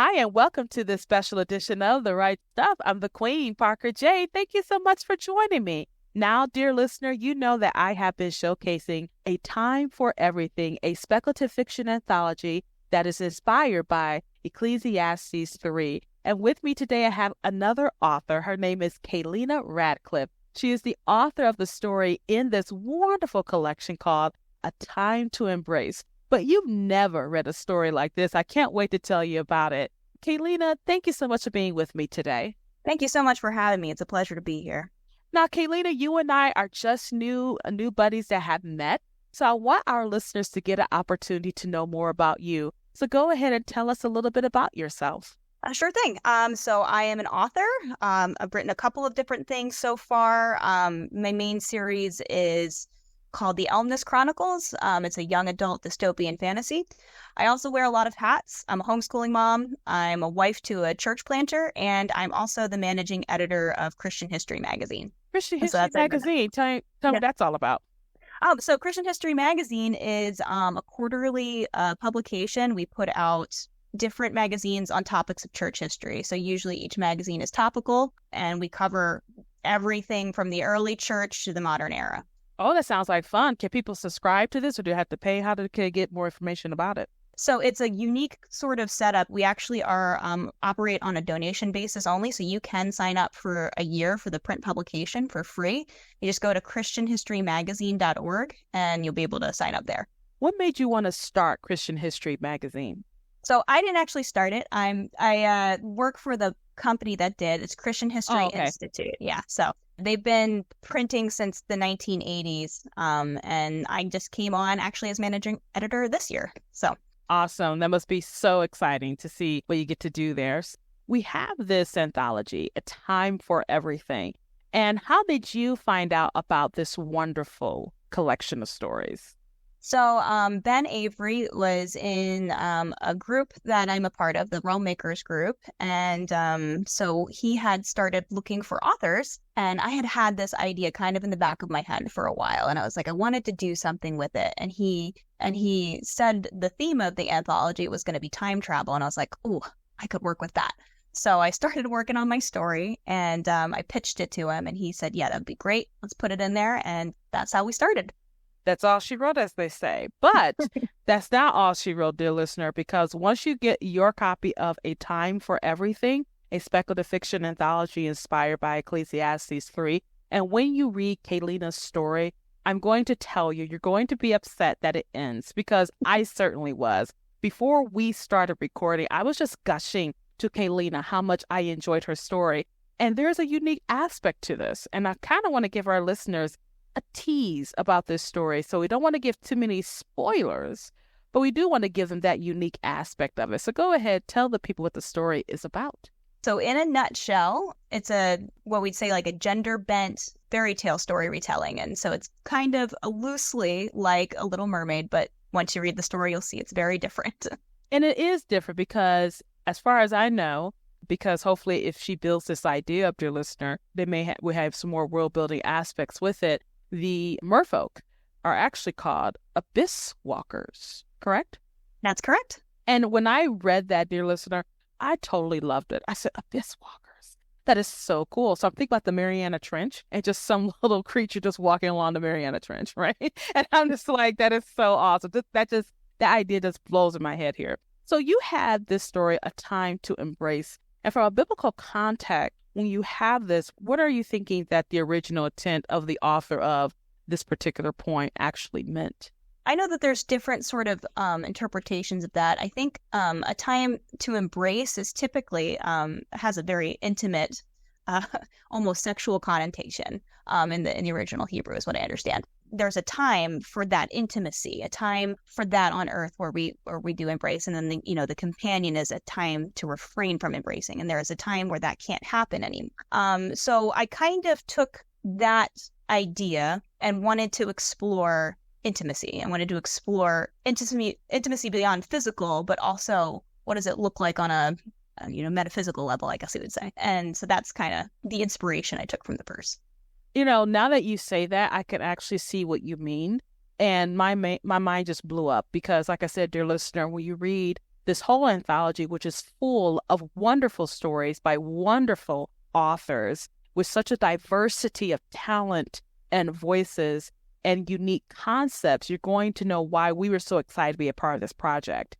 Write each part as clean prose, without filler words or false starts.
Hi, and welcome to this special edition of The Right Stuff. I'm the Queen, Parker J. Thank you so much for joining me. Now, dear listener, you know that I have been showcasing A Time for Everything, a speculative fiction anthology that is inspired by Ecclesiastes 3. And with me today, I have another author. Her name is Kaylena Radcliff. She is the author of the story in this wonderful collection called A Time to Embrace. But you've never read a story like this. I can't wait to tell you about it. Kaylena, thank you so much for being with me today. Thank you so much for having me. It's a pleasure to be here. Now, Kaylena, you and I are just new buddies that have met. So I want our listeners to get an opportunity to know more about you. So go ahead and tell us a little bit about yourself. Sure thing. So I am an author. I've written a couple of different things so far. My main series is called The Elmness Chronicles. It's a young adult dystopian fantasy. I also wear a lot of hats. I'm a homeschooling mom. I'm a wife to a church planter, and I'm also the managing editor of Christian History Magazine. Christian History Magazine. Tell me what that's all about. So Christian History Magazine is a quarterly publication. We put out different magazines on topics of church history. So usually each magazine is topical, and we cover everything from the early church to the modern era. Oh, that sounds like fun. Can people subscribe to this, or do you have to pay? How do they get more information about it? So it's a unique sort of setup. We actually are operate on a donation basis only. So you can sign up for a year for the print publication for free. You just go to christianhistorymagazine.org and you'll be able to sign up there. What made you want to start Christian History Magazine? So I didn't actually start it. I work for the company that did. It's Christian History Institute. Yeah. So they've been printing since the 1980s. And I just came on actually as managing editor this year. So awesome. That must be so exciting to see what you get to do there. We have this anthology, A Time for Everything. And how did you find out about this wonderful collection of stories? So Ben Avery was in a group that I'm a part of, the Realm Makers group. And so he had started looking for authors. And I had had this idea kind of in the back of my head for a while. And I was like, I wanted to do something with it. And he said the theme of the anthology was going to be time travel. And I was like, oh, I could work with that. So I started working on my story and I pitched it to him. And he said, yeah, that'd be great. Let's put it in there. And that's how we started. That's all she wrote, as they say. But that's not all she wrote, dear listener, because once you get your copy of A Time for Everything, a speculative fiction anthology inspired by Ecclesiastes 3, and when you read Kaylena's story, I'm going to tell you, you're going to be upset that it ends, because I certainly was. Before we started recording, I was just gushing to Kaylena how much I enjoyed her story. And there's a unique aspect to this, and I kind of want to give our listeners a tease about this story. So we don't want to give too many spoilers, but we do want to give them that unique aspect of it. So go ahead, tell the people what the story is about. So in a nutshell, it's what we'd say like a gender-bent fairy tale story retelling. And so it's kind of loosely like A Little Mermaid, but once you read the story, you'll see it's very different. And it is different because, as far as I know, because hopefully if she builds this idea up, dear listener, we have some more world-building aspects with it. The merfolk are actually called abyss walkers, correct? That's correct. And when I read that, dear listener, I totally loved it. I said, abyss walkers. That is so cool. So I'm thinking about the Mariana Trench and just some little creature just walking along the Mariana Trench, right? And I'm just like, that is so awesome. That idea just blows in my head here. So you had this story, A Time to Embrace. And from a biblical context, when you have this, what are you thinking that the original intent of the author of this particular point actually meant? I know that there's different sort of interpretations of that. I think a time to embrace is typically has a very intimate, almost sexual connotation in the original Hebrew is what I understand. There's a time for that intimacy, a time for that on earth where we do embrace, and then the companion is a time to refrain from embracing, and there is a time where that can't happen anymore. So I kind of took that idea and wanted to explore intimacy. I wanted to explore intimacy beyond physical, but also what does it look like on a metaphysical level, I guess you would say. And so that's kind of the inspiration I took from the verse. Now that you say that, I can actually see what you mean. And my mind just blew up because, like I said, dear listener, when you read this whole anthology, which is full of wonderful stories by wonderful authors with such a diversity of talent and voices and unique concepts, you're going to know why we were so excited to be a part of this project.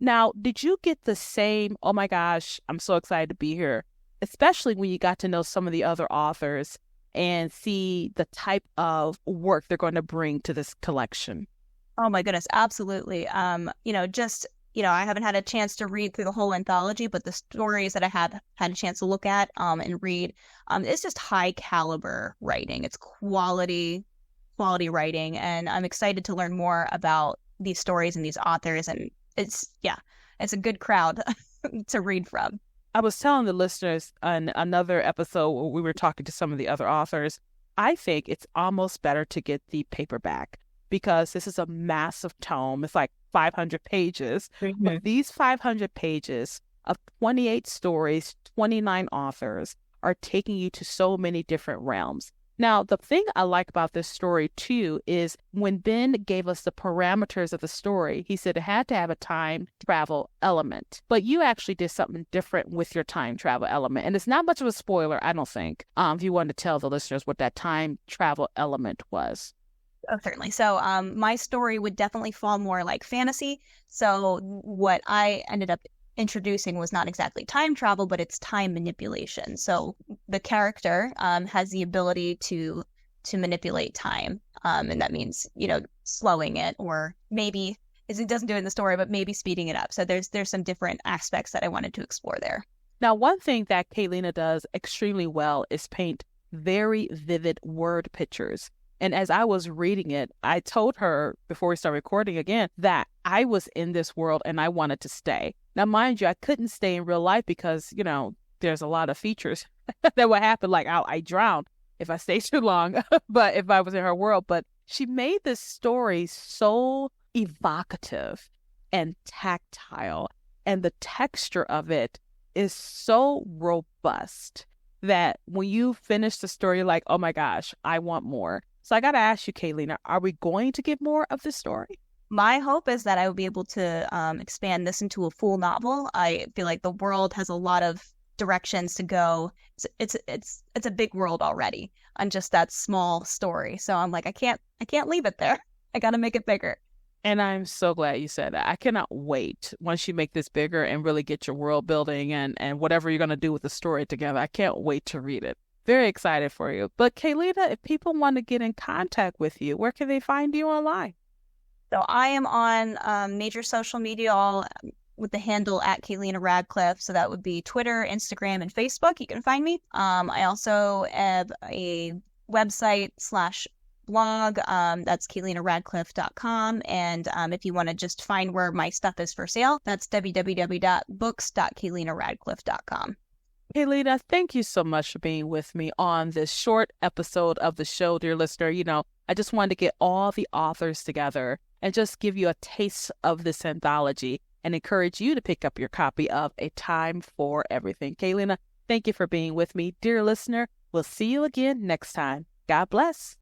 Now, did you get the same, oh my gosh, I'm so excited to be here, especially when you got to know some of the other authors and see the type of work they're going to bring to this collection? Oh my goodness, absolutely. I haven't had a chance to read through the whole anthology, but the stories that I have had a chance to look at and read, it's just high caliber writing. It's quality writing, and I'm excited to learn more about these stories and these authors. And it's a good crowd to read from. I was telling the listeners on another episode where we were talking to some of the other authors, I think it's almost better to get the paperback because this is a massive tome. It's like 500 pages. Mm-hmm. But these 500 pages of 28 stories, 29 authors are taking you to so many different realms. Now, the thing I like about this story, too, is when Ben gave us the parameters of the story, he said it had to have a time travel element. But you actually did something different with your time travel element. And it's not much of a spoiler, I don't think, if you wanted to tell the listeners what that time travel element was. Oh, certainly. So my story would definitely fall more like fantasy. So what I ended up introducing was not exactly time travel, but it's time manipulation. So the character has the ability to manipulate time, and that means slowing it, or maybe it doesn't do it in the story, but maybe speeding it up. So there's some different aspects that I wanted to explore there. Now, one thing that Kaylena does extremely well is paint very vivid word pictures. And as I was reading it, I told her before we started recording again that I was in this world and I wanted to stay. Now, mind you, I couldn't stay in real life because, there's a lot of features that would happen. Like I drown if I stay too long, but if I was in her world. But she made this story so evocative and tactile, and the texture of it is so robust that when you finish the story, you're like, oh my gosh, I want more. So I got to ask you, Kaylena, are we going to get more of this story? My hope is that I will be able to expand this into a full novel. I feel like the world has a lot of directions to go. It's a big world already on just that small story. So I'm like, I can't leave it there. I got to make it bigger. And I'm so glad you said that. I cannot wait once you make this bigger and really get your world building and whatever you're going to do with the story together. I can't wait to read it. Very excited for you. But Kaylena, if people want to get in contact with you, where can they find you online? So I am on major social media, all with the handle at Kaylena Radcliff. So that would be Twitter, Instagram, and Facebook. You can find me. I also have a website / blog. That's KaylenaRadcliff.com. And if you want to just find where my stuff is for sale, that's www.books.KaylenaRadcliff.com. Kaylena, thank you so much for being with me on this short episode of the show, dear listener. I just wanted to get all the authors together and just give you a taste of this anthology and encourage you to pick up your copy of A Time for Everything. Kaylena, thank you for being with me. Dear listener, we'll see you again next time. God bless.